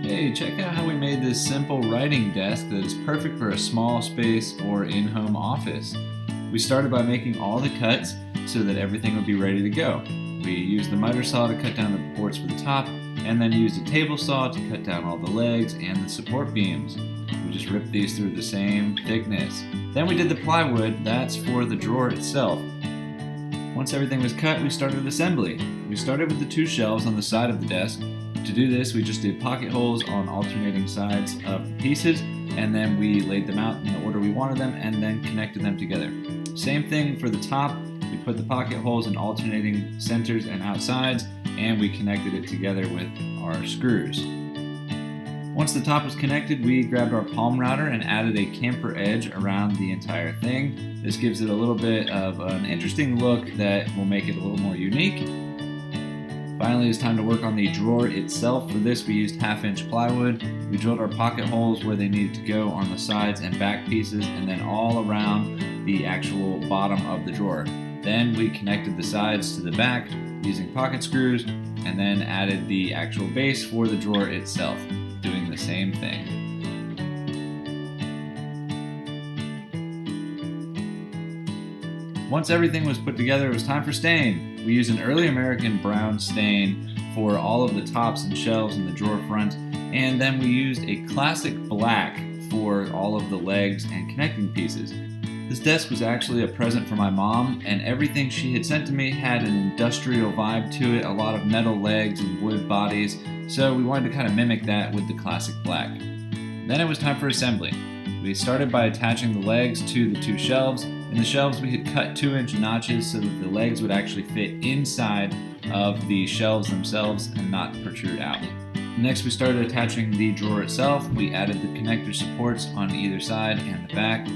Hey, check out how we made this simple writing desk that is perfect for a small space or in-home office. We started by making all the cuts so that everything would be ready to go. We used the miter saw to cut down the boards for the top, and then used a table saw to cut down all the legs and the support beams. We just ripped these through the same thickness. Then we did the plywood, that's for the drawer itself. Once everything was cut, we started assembly. We started with the two shelves on the side of the desk. To do this, we just did pocket holes on alternating sides of the pieces, and then we laid them out in the order we wanted them and then connected them together. Same thing for the top. We put the pocket holes in alternating centers and outsides, and we connected it together with our screws. Once the top was connected, we grabbed our palm router and added a chamfer edge around the entire thing. This gives it a little bit of an interesting look that will make it a little more unique. Finally, it's time to work on the drawer itself. For this, we used 1/2-inch plywood. We drilled our pocket holes where they needed to go on the sides and back pieces, and then all around the actual bottom of the drawer. Then we connected the sides to the back using pocket screws, and then added the actual base for the drawer itself, doing the same thing. Once everything was put together, it was time for stain. We used an early American brown stain for all of the tops and shelves in the drawer front, and then we used a classic black for all of the legs and connecting pieces. This desk was actually a present for my mom, and everything she had sent to me had an industrial vibe to it, a lot of metal legs and wood bodies, so we wanted to kind of mimic that with the classic black. Then it was time for assembly. We started by attaching the legs to the two shelves. In the shelves, we had cut 2-inch notches so that the legs would actually fit inside of the shelves themselves and not protrude out. Next, we started attaching the drawer itself. We added the connector supports on either side and the back.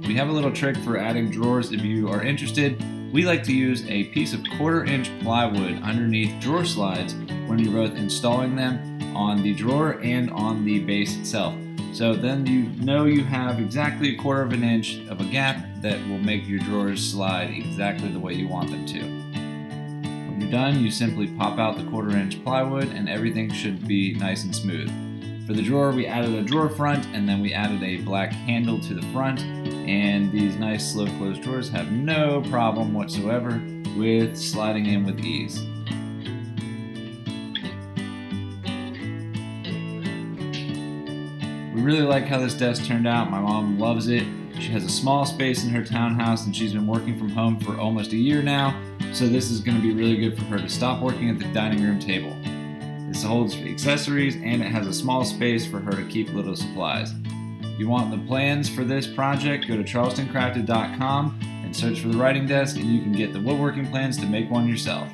We have a little trick for adding drawers if you are interested. We like to use a piece of 1/4-inch plywood underneath drawer slides when you're both installing them on the drawer and on the base itself. So then you know you have exactly 1/4 of an inch of a gap that will make your drawers slide exactly the way you want them to. When you're done, you simply pop out the 1/4-inch plywood and everything should be nice and smooth. For the drawer, we added a drawer front, and then we added a black handle to the front, and these nice slow close drawers have no problem whatsoever with sliding in with ease. We really like how this desk turned out. My mom loves it. She has a small space in her townhouse, and she's been working from home for almost a year now, so this is going to be really good for her to stop working at the dining room table. This holds accessories, and it has a small space for her to keep little supplies. If you want the plans for this project, go to charlestoncrafted.com and search for the writing desk, and you can get the woodworking plans to make one yourself.